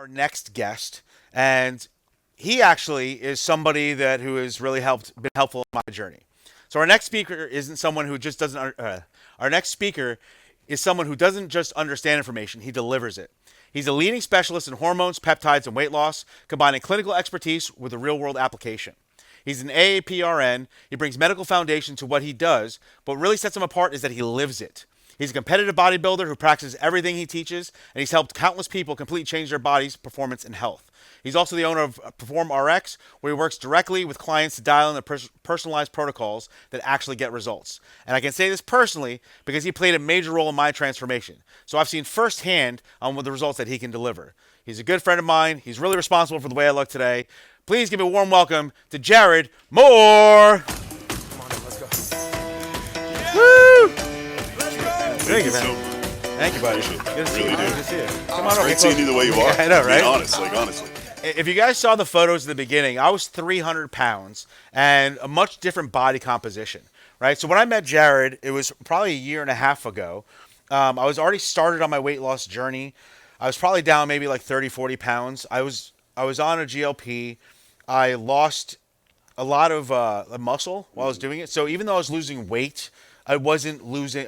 our next guest, and he actually is somebody that who has really been helpful in my journey. So our next speaker isn't someone who just doesn't. Our next speaker is someone who doesn't just understand information; he delivers it. He's a leading specialist in hormones, peptides, and weight loss, combining clinical expertise with a real-world application. He's an AAPRN. He brings medical foundation to what he does, but what really sets him apart is that he lives it. He's a competitive bodybuilder who practices everything he teaches, and he's helped countless people completely change their bodies, performance, and health. He's also the owner of Perform RX, where he works directly with clients to dial in the personalized protocols that actually get results. And I can say this personally because he played a major role in my transformation. So I've seen firsthand on the results that he can deliver. He's a good friend of mine. He's really responsible for the way I look today. Please give a warm welcome to Jared Moore. Come on in, let's go. Woo! Thank you, man. Thank you, buddy. Good to see you. Good to see you. Come on over. Great seeing you the way you are. I know, right? Honestly. If you guys saw the photos at the beginning, I was 300 pounds and a much different body composition, right? So when I met Jared, it was probably a year and a half ago. I was already started on my weight loss journey. I was probably down maybe like 30, 40 pounds. I was on a GLP. I lost a lot of muscle while I was doing it. So even though I was losing weight, I wasn't losing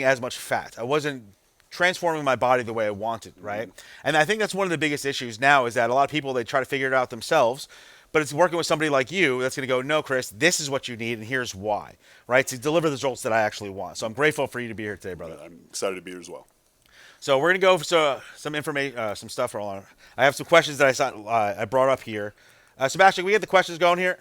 as much fat. I wasn't transforming my body the way I wanted, right? And I think that's one of the biggest issues now is that a lot of people, they try to figure it out themselves, but it's working with somebody like you that's going to go, no, Chris, this is what you need and here's why, right? To deliver the results that I actually want. So I'm grateful for you to be here today, brother. I'm excited to be here as well. So we're going to go for some information, some stuff. I have some questions that I brought up here. Sebastian, can we get the questions going here?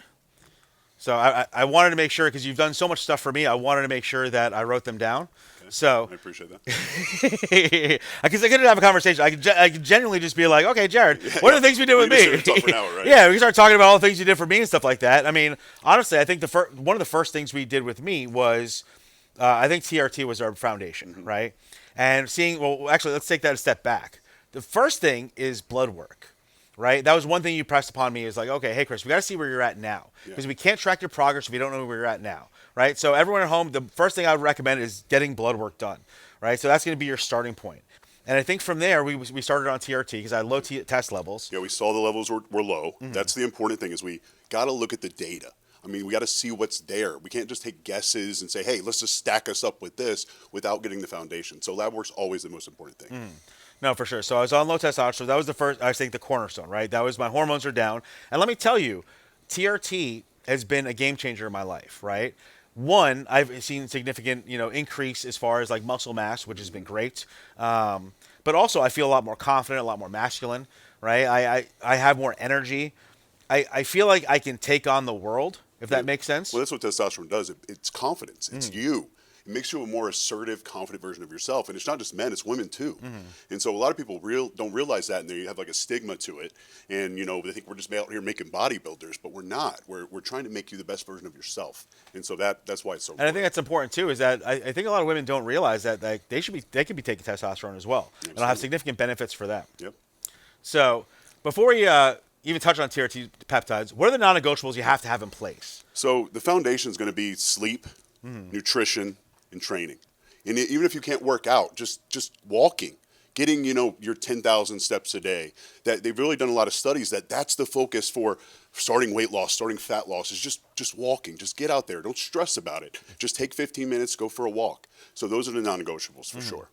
So I wanted to make sure, because you've done so much stuff for me, I wanted to make sure that I wrote them down. Okay. So I appreciate that. Because I couldn't have a conversation. I could genuinely just be like, okay, Jared, what are the things you did with me? Talk for an hour, right? Yeah, we can start talking about all the things you did for me and stuff like that. I mean, honestly, I think one of the first things we did with me was, I think TRT was our foundation, right? And actually, let's take that a step back. The first thing is blood work. Right? That was one thing you pressed upon me is like, okay, hey, Chris, we got to see where you're at now. Because we can't track your progress if we don't know where you're at now. Right? So everyone at home, the first thing I would recommend is getting blood work done. Right? So that's going to be your starting point. And I think from there, we started on TRT because I had low test levels. Yeah, we saw the levels were low. That's the important thing is we got to look at the data. I mean, we got to see what's there. We can't just take guesses and say, hey, let's just stack us up with this without getting the foundation. So lab work's always the most important thing. No, for sure. So I was on low testosterone. That was the first, I think, the cornerstone, right? That was my hormones are down. And let me tell you, TRT has been a game changer in my life, right? One, I've seen significant, increase as far as like muscle mass, which has been great. But also I feel a lot more confident, a lot more masculine, right? I have more energy. I feel like I can take on the world, if that makes sense. Well, that's what testosterone does. It's confidence. It's you. It makes you a more assertive, confident version of yourself. And it's not just men, it's women too. And so a lot of people don't realize that, and they have like a stigma to it. And, they think we're just out here making bodybuilders, but we're not. We're trying to make you the best version of yourself. And so that's why it's so important. And I think that's important too, is that I think a lot of women don't realize that they could be taking testosterone as well. Absolutely. And it'll have significant benefits for them. Yep. So before we even touch on TRT peptides, what are the non-negotiables you have to have in place? So the foundation is going to be sleep, nutrition, and training. And even if you can't work out, just walking, getting, your 10,000 steps a day. That they've really done a lot of studies that's the focus for starting weight loss, starting fat loss, is just walking. Just get out there. Don't stress about it. Just take 15 minutes, go for a walk. So those are the non-negotiables for sure.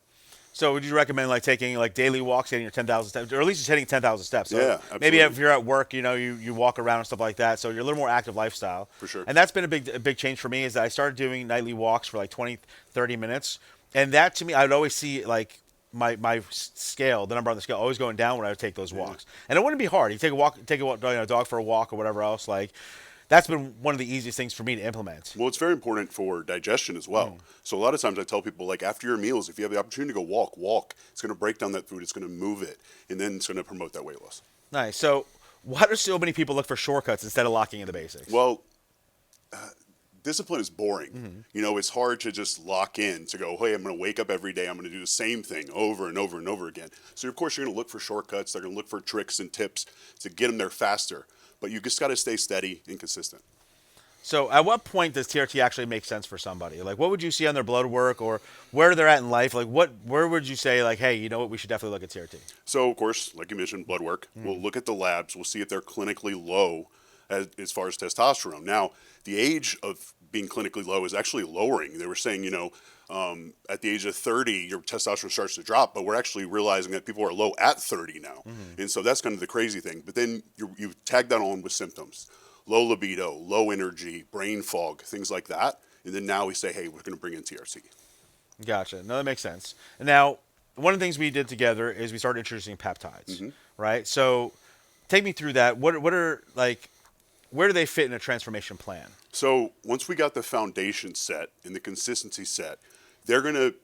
So would you recommend like taking like daily walks, hitting your 10,000 steps, or at least just hitting 10,000 steps? So yeah, absolutely. Maybe if you're at work, you walk around and stuff like that. So you're a little more active lifestyle. For sure. And that's been a big change for me is that I started doing nightly walks for like 20, 30 minutes. And that to me, I would always see like my scale, the number on the scale, always going down when I would take those walks. And it wouldn't be hard. You take a dog for a walk or whatever else, like. That's been one of the easiest things for me to implement. Well, it's very important for digestion as well. So a lot of times I tell people, like after your meals, if you have the opportunity to go walk. It's going to break down that food. It's going to move it. And then it's going to promote that weight loss. Nice. So why do so many people look for shortcuts instead of locking in the basics? Well, discipline is boring. It's hard to just lock in to go, hey, I'm going to wake up every day. I'm going to do the same thing over and over and over again. So, of course, you're going to look for shortcuts. They're going to look for tricks and tips to get them there faster. But you just got to stay steady and consistent. So at what point does TRT actually make sense for somebody? Like, what would you see on their blood work or where they're at in life? Like, where would you say, like, hey, you know what, we should definitely look at TRT? So, of course, like you mentioned, blood work. We'll look at the labs. We'll see if they're clinically low as far as testosterone. Now, the age of being clinically low is actually lowering. They were saying, at the age of 30, your testosterone starts to drop, but we're actually realizing that people are low at 30 now. And so that's kind of the crazy thing. But then you tag that on with symptoms. Low libido, low energy, brain fog, things like that. And then now we say, hey, we're going to bring in TRT. Gotcha. No, that makes sense. And now, one of the things we did together is we started introducing peptides, right? So take me through that. What are, like, where do they fit in a transformation plan? So once we got the foundation set and the consistency set, they're going to,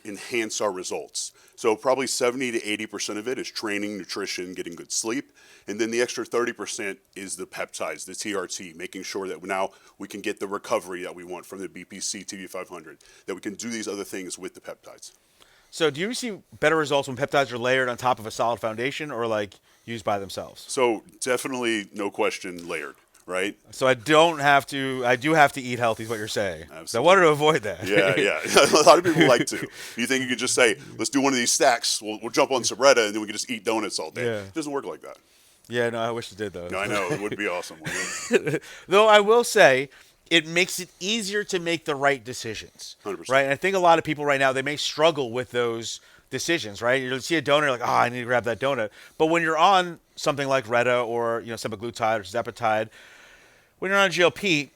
enhance our results. So probably 70 to 80% of it is training, nutrition, getting good sleep. And then the extra 30% is the peptides, the TRT, making sure that now we can get the recovery that we want from the BPC TB500, that we can do these other things with the peptides. So do you see better results when peptides are layered on top of a solid foundation or like used by themselves? So definitely, no question, layered, right? So I do have to eat healthy is what you're saying. Absolutely. So I wanted to avoid that. Yeah. A lot of people like to. You think you could just say, let's do one of these stacks. We'll jump on Sobretta, and then we can just eat donuts all day. Yeah. It doesn't work like that. Yeah, no, I wish it did, though. No, I know. It would be awesome. Wouldn't it? Though I will say, it makes it easier to make the right decisions. 100%. Right? And I think a lot of people right now, they may struggle with those decisions, right? You see a donut, you're like, oh, I need to grab that donut. But when you're on something like Retta or, semaglutide or Zepatide, when you're on a GLP,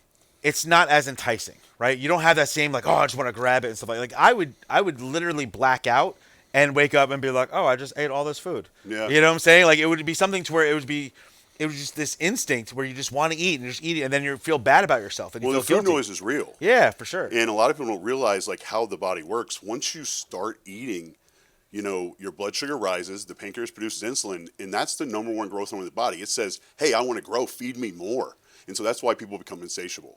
it's not as enticing, right? You don't have that same, like, oh, I just want to grab it and stuff like that. Like, I would literally black out and wake up and be like, oh, I just ate all this food. Yeah. You know what I'm saying? Like, it would be something to where it was just this instinct where you just want to eat and just eat it, and then you feel bad about yourself and you Well, feel the food guilty. noise is real. Yeah, for sure. And a lot of people don't realize like how the body works. Once you start eating, your blood sugar rises, the pancreas produces insulin, and that's the number one growth hormone in the body. It says, hey, I want to grow, feed me more. And so that's why people become insatiable.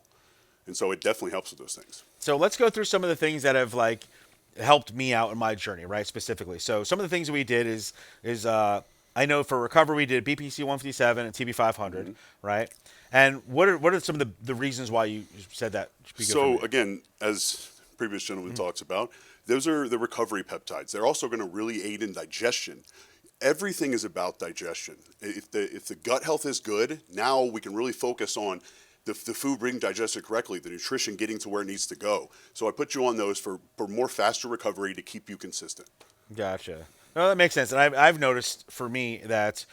And so it definitely helps with those things. So let's go through some of the things that have like helped me out in my journey, right? Specifically. So some of the things that we did is I know for recovery we did BPC 157 and TB 500, right? And what are some of the reasons why you said that should be good for me? So again, as previous gentleman talks about, those are the recovery peptides. They're also going to really aid in digestion. Everything is about digestion. If the gut health is good, now we can really focus on the food being digested correctly, the nutrition getting to where it needs to go. So I put you on those for more faster recovery to keep you consistent. Gotcha. No, that makes sense. And I've noticed for me that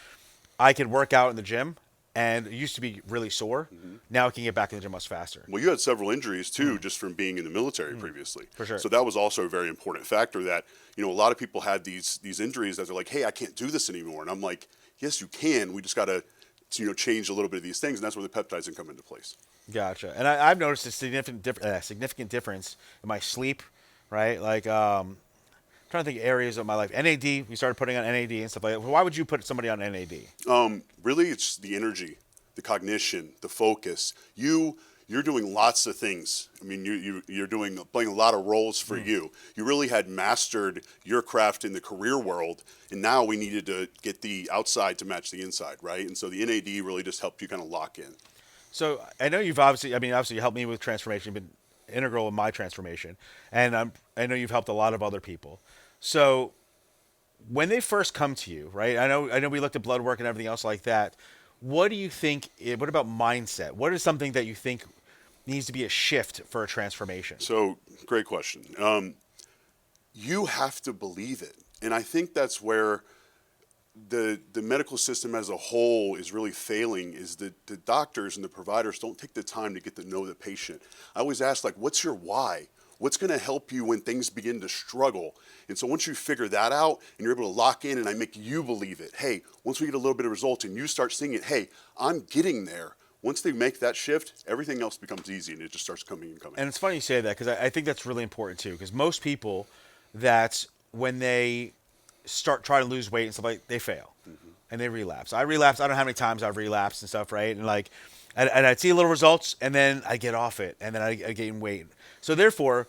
I can work out in the gym, and it used to be really sore. Now I can get back in the gym much faster. Well, you had several injuries too, just from being in the military previously. For sure. So that was also a very important factor that, a lot of people had these injuries that they're like, hey, I can't do this anymore. And I'm like, yes, you can. We just got to, change a little bit of these things. And that's where the peptides can come into place. Gotcha. And I've noticed a significant difference in my sleep, right? Like, I'm trying to think of areas of my life. NAD, we started putting on NAD and stuff like that. Why would you put somebody on NAD? Really, it's the energy, the cognition, the focus. You're doing lots of things. I mean, you're playing a lot of roles for you. You really had mastered your craft in the career world, and now we needed to get the outside to match the inside, right? And so the NAD really just helped you kind of lock in. So I know you've obviously you helped me with transformation. You've been integral in my transformation, and I know you've helped a lot of other people. So when they first come to you, right? I know we looked at blood work and everything else like that. What do you think? What about mindset? What is something that you think needs to be a shift for a transformation? So, great question. You have to believe it, and I think that's where the medical system as a whole is really failing. Is that the doctors and the providers don't take the time to get to know the patient. I always ask, like, what's your why? What's going to help you when things begin to struggle? And so once you figure that out and you're able to lock in and I make you believe it, hey, once we get a little bit of results and you start seeing it, hey, I'm getting there. Once they make that shift, everything else becomes easy and it just starts coming and coming. And it's funny you say that because I think that's really important too. Because most people that when they start trying to lose weight and stuff like they fail and they relapse. I relapsed. I don't know how many times I've relapsed and stuff, right? And like, and I'd see little results and then I get off it and then I gain weight. So therefore,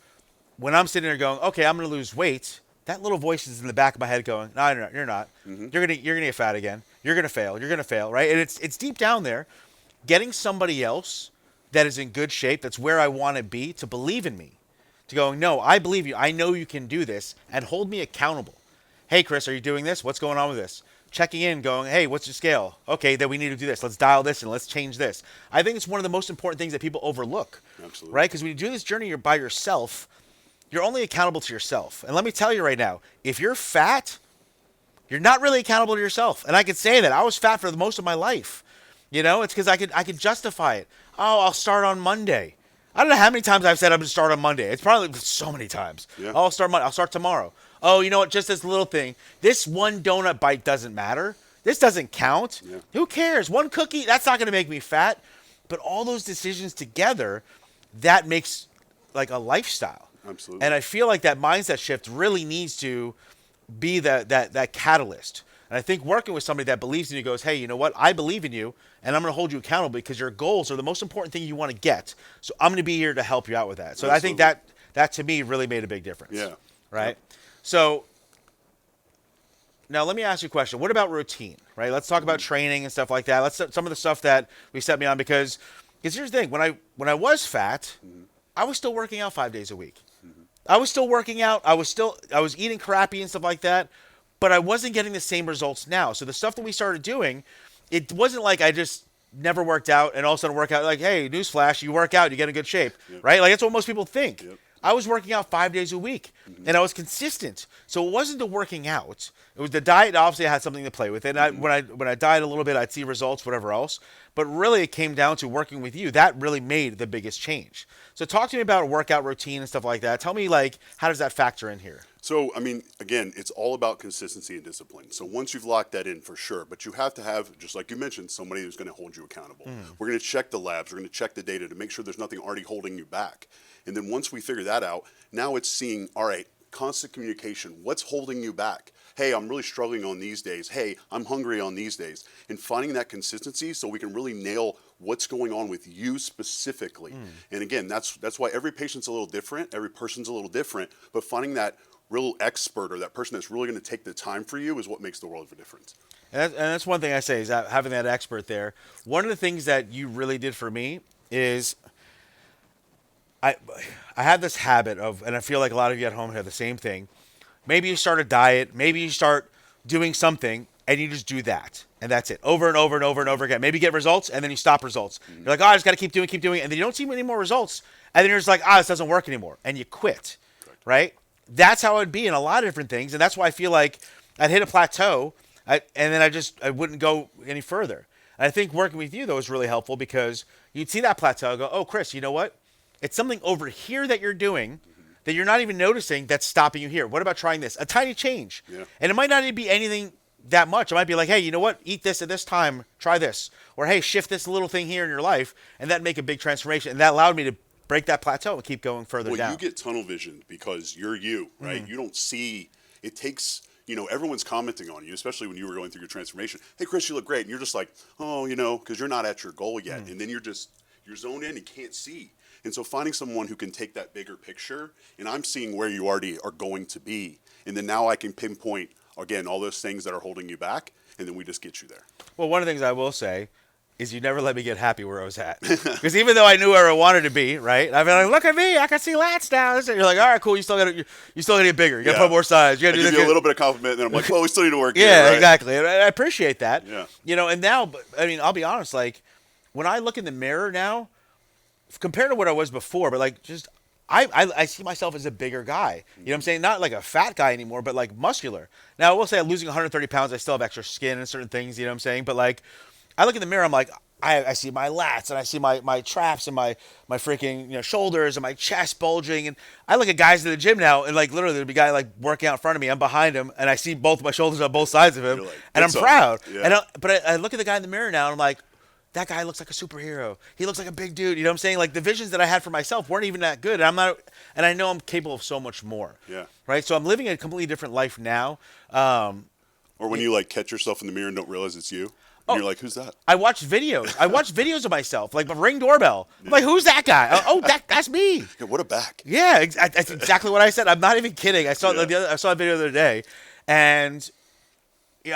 when I'm sitting there going, okay, I'm going to lose weight, that little voice is in the back of my head going, no, you're not. You're gonna get fat again. You're gonna fail. You're gonna fail, right? And it's deep down there. Getting somebody else that is in good shape, that's where I want to be, to believe in me. To go, no, I believe you. I know you can do this, and hold me accountable. Hey, Chris, are you doing this? What's going on with this? Checking in, going, hey, what's your scale? Okay, then we need to do this. Let's dial this and let's change this. I think it's one of the most important things that people overlook. Absolutely. Right? Because when you do this journey, you're by yourself. You're only accountable to yourself. And let me tell you right now, if you're fat, you're not really accountable to yourself. And I could say that. I was fat for the most of my life. You know, it's because I could justify it. Oh, I'll start on Monday. I don't know how many times I've said I'm going to start on Monday. It's probably so many times. Yeah. Oh, I'll start Monday. I'll start tomorrow. Oh, you know what? Just this little thing. This one donut bite doesn't matter. This doesn't count. Yeah. Who cares? One cookie, that's not going to make me fat. But all those decisions together, that makes like a lifestyle. Absolutely. And I feel like that mindset shift really needs to be that catalyst. And I think working with somebody that believes in you goes, hey, you know what? I believe in you, and I'm going to hold you accountable because your goals are the most important thing you want to get. So I'm going to be here to help you out with that. So Absolutely. I think that to me really made a big difference. Yeah. Right? So now let me ask you a question. What about routine? Right? Let's talk about training and stuff like that. Let's some of the stuff that we set me on because here's the thing. When I was fat, I was still working out 5 days a week. I was still working out. I was eating crappy and stuff like that. But I wasn't getting the same results now. So the stuff that we started doing, it wasn't like I just never worked out and all of a sudden work out like, hey, newsflash, you work out, you get in good shape, right? Like that's what most people think. Yep. I was working out 5 days a week and I was consistent. So it wasn't the working out. It was the diet. Obviously, I had something to play with. And when I dieted a little bit, I'd see results, whatever else. But really, it came down to working with you. That really made the biggest change. So talk to me about a workout routine and stuff like that. Tell me, like, how does that factor in here? So, I mean, again, it's all about consistency and discipline. So once you've locked that in for sure, but you have to have, just like you mentioned, somebody who's going to hold you accountable. We're going to check the labs. We're going to check the data to make sure there's nothing already holding you back. And then once we figure that out, now it's seeing, all right, constant communication. What's holding you back? Hey, I'm really struggling on these days. Hey, I'm hungry on these days. And finding that consistency so we can really nail what's going on with you specifically. And again, that's why every patient's a little different. Every person's a little different. But finding that real expert or that person that's really going to take the time for you is what makes the world of a difference. And that's one thing I say is that having that expert there. One of the things that you really did for me is I have this habit of, and I feel like a lot of you at home have the same thing. Maybe you start a diet, maybe you start doing something, and you just do that. And that's it, over and over and over and over again. Maybe you get results, and then you stop results. You're like, oh, I just got to keep doing, and then you don't see any more results. And then you're just like, this doesn't work anymore. And you quit, right? That's how it'd be in a lot of different things. And that's why I feel like I'd hit a plateau, and then I wouldn't go any further. And I think working with you, though, is really helpful because you'd see that plateau and go, oh, Chris, you know what? It's something over here that you're doing that you're not even noticing that's stopping you here. What about trying this? A tiny change. Yeah. And it might not even be anything that much. It might be like, hey, you know what? Eat this at this time. Try this. Or, hey, shift this little thing here in your life. And that make a big transformation. And that allowed me to break that plateau and keep going further down. Well, you get tunnel vision because you're you, right? You don't see, it takes, everyone's commenting on you, especially when you were going through your transformation. Hey, Chris, you look great. And you're just like, oh, because you're not at your goal yet. And then you're zoned in and can't see. And so finding someone who can take that bigger picture, and I'm seeing where you already are going to be. And then now I can pinpoint, again, all those things that are holding you back, and then we just get you there. Well, one of the things I will say is you never let me get happy where I was at. Because even though I knew where I wanted to be, right? I'd be like, look at me, I can see lats now. You're like, all right, cool, you still got to get bigger. You got to put more size. You got to give you a little bit of compliment, and then I'm like, well, we still need to work here, yeah, right? exactly. And I appreciate that. Yeah. And now, I mean, I'll be honest, like, when I look in the mirror now, compared to what I was before, but like just I see myself as a bigger guy. You know what I'm saying? Not like a fat guy anymore, but like muscular. Now I will say I'm losing 130 pounds. I still have extra skin and certain things, you know what I'm saying? But like I look in the mirror, I'm like, I see my lats and I see my traps and my freaking shoulders and my chest bulging, and I look at guys in the gym now and like literally there'll be a guy like working out in front of me, I'm behind him and I see both my shoulders on both sides of him, like, and I'm proud. Yeah. But I look at the guy in the mirror now and I'm like, that guy looks like a superhero. He looks like a big dude. You know what I'm saying? Like the visions that I had for myself weren't even that good. And I know I'm capable of so much more. Yeah. Right. So I'm living a completely different life now. Or when you like catch yourself in the mirror and don't realize it's you. And you're like, who's that? I watch videos. I watch videos of myself, like my Ring doorbell. I'm like, who's that guy? That's me. Yeah, what a back. Yeah, that's exactly what I said. I'm not even kidding. I saw a video the other day, and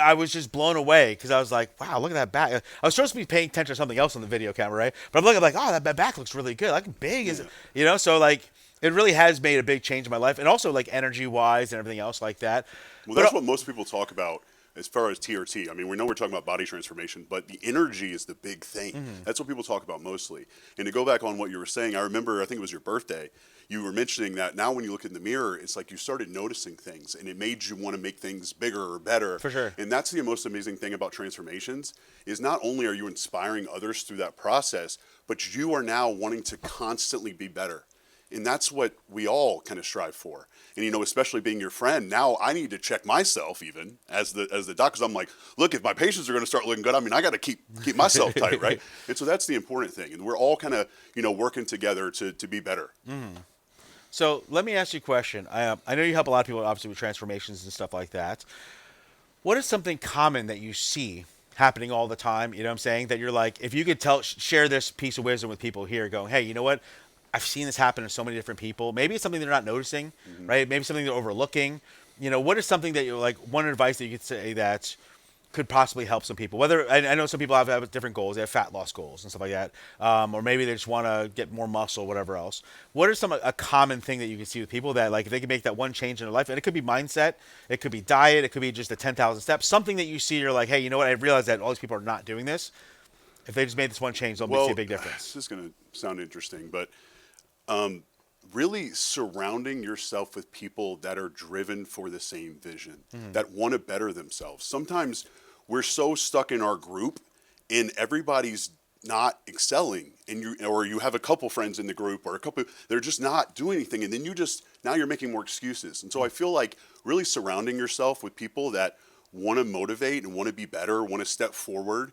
I was just blown away because I was like, wow, look at that back. I was supposed to be paying attention to something else on the video camera, right? But I'm looking like, oh, that back looks really good. Like, big is it? You know, so like, it really has made a big change in my life, and also like energy-wise and everything else like that. Well, that's what most people talk about as far as TRT. I mean, we know we're talking about body transformation, but the energy is the big thing. That's what people talk about mostly. And to go back on what you were saying, I remember, I think it was your birthday, you were mentioning that now when you look in the mirror, it's like you started noticing things, and it made you want to make things bigger or better. For sure. And that's the most amazing thing about transformations, is not only are you inspiring others through that process, but you are now wanting to constantly be better. And that's what we all kind of strive for. And, you know, especially being your friend, now I need to check myself even as the doc, because I'm like, look, if my patients are going to start looking good, I mean, I got to keep myself tight, right? And so that's the important thing. And we're all kind of, you know, working together to be better. So let me ask you a question. I know you help a lot of people, obviously, with transformations and stuff like that. What is something common that you see happening all the time? You know what I'm saying? That you're like, if you could share this piece of wisdom with people here, going, hey, you know what? I've seen this happen to so many different people. Maybe it's something they're not noticing, right? Maybe something they're overlooking. You know, what is something that you're like, one advice that you could say that could possibly help some people? Whether, I know some people have different goals. They have fat loss goals and stuff like that. Or maybe they just want to get more muscle, whatever else. What are a common thing that you can see with people that, like, if they can make that one change in their life, and it could be mindset, it could be diet, it could be just the 10,000 steps, something that you see, you're like, hey, you know what? I realize that all these people are not doing this. If they just made this one change, they'll see a big difference. This is going to sound interesting, but really surrounding yourself with people that are driven for the same vision, that want to better themselves. Sometimes we're so stuck in our group and everybody's not excelling, and you have a couple friends in the group or a couple, they're just not doing anything, and then now you're making more excuses. And so I feel like really surrounding yourself with people that want to motivate and want to be better, want to step forward,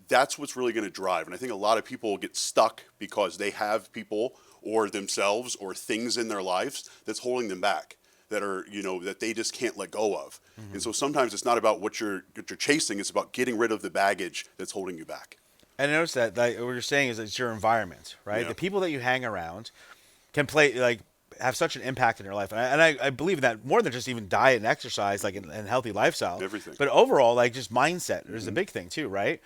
that's what's really going to drive. And I think a lot of people get stuck because they have people or themselves or things in their lives that's holding them back, that are, you know, that they just can't let go of. And so sometimes it's not about what you're chasing, it's about getting rid of the baggage that's holding you back. And notice that, like, what you're saying is it's your environment, right? Yeah. The people that you hang around can have such an impact in your life. And I believe in that more than just even diet and exercise, like, and healthy lifestyle. Everything. But overall, like, just mindset is a big thing too, right?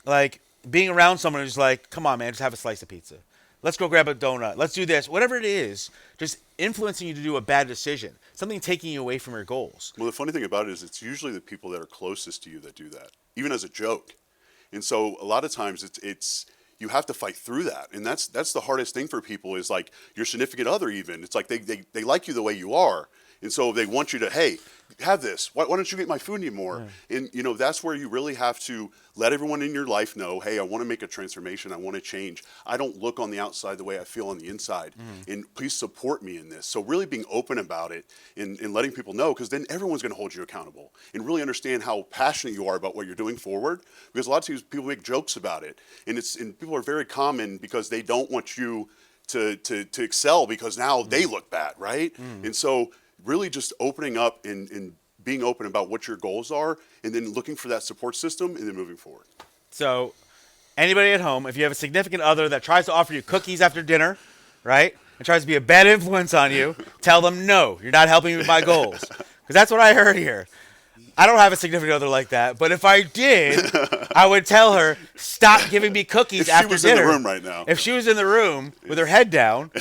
Like, being around someone who's like, come on, man, just have a slice of pizza. Let's go grab a donut. Let's do this. Whatever it is, just influencing you to do a bad decision. Something taking you away from your goals. Well, the funny thing about it is it's usually the people that are closest to you that do that, even as a joke. And so a lot of times it's you have to fight through that. And that's the hardest thing for people, is like your significant other even. It's like they like you the way you are. And so they want you to, hey, have this. Why don't you get my food anymore? And, you know, that's where you really have to let everyone in your life know, hey, I want to make a transformation. I want to change. I don't look on the outside the way I feel on the inside. And please support me in this. So really being open about it and letting people know, because then everyone's going to hold you accountable and really understand how passionate you are about what you're doing forward. Because a lot of times people make jokes about it. And people are very common because they don't want you to excel because now they look bad, right? And so really just opening up and being open about what your goals are, and then looking for that support system, and then moving forward. So anybody at home, if you have a significant other that tries to offer you cookies after dinner, right, and tries to be a bad influence on you, tell them, no, you're not helping me with my goals. Because that's what I heard here. I don't have a significant other like that, but if I did, I would tell her, stop giving me cookies after dinner. If she was in the room right now. If she was in the room with her head down,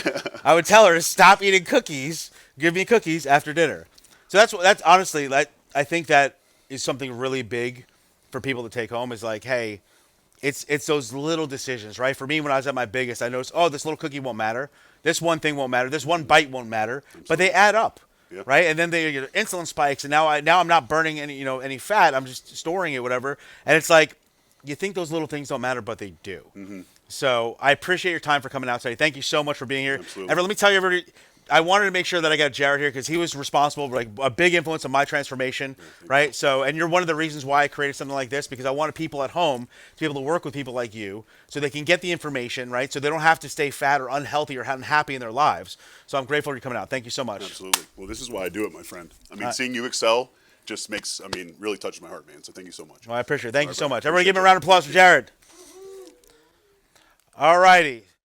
I would tell her to stop eating cookies, give me cookies after dinner. So that's honestly, I think that is something really big for people to take home, is like, hey, it's those little decisions, right? For me, when I was at my biggest, I noticed, oh, this little cookie won't matter. This one thing won't matter. This one bite won't matter. But they add up. Yeah. Right, and then they get insulin spikes, and now I'm not burning any fat. I'm just storing it, whatever. And it's like, you think those little things don't matter, but they do. So I appreciate your time for coming out today. Thank you so much for being here. Absolutely. Everett, let me tell you, everybody, I wanted to make sure that I got Jared here because he was responsible, like a big influence on my transformation, right? So, and you're one of the reasons why I created something like this, because I wanted people at home to be able to work with people like you so they can get the information, right? So they don't have to stay fat or unhealthy or unhappy in their lives. So I'm grateful you're coming out. Thank you so much. Absolutely. Well, this is why I do it, my friend. I mean, seeing you excel just really touches my heart, man. So thank you so much. Well, I appreciate it. Thank you so much. Everybody give him a round of applause for Jared. All righty.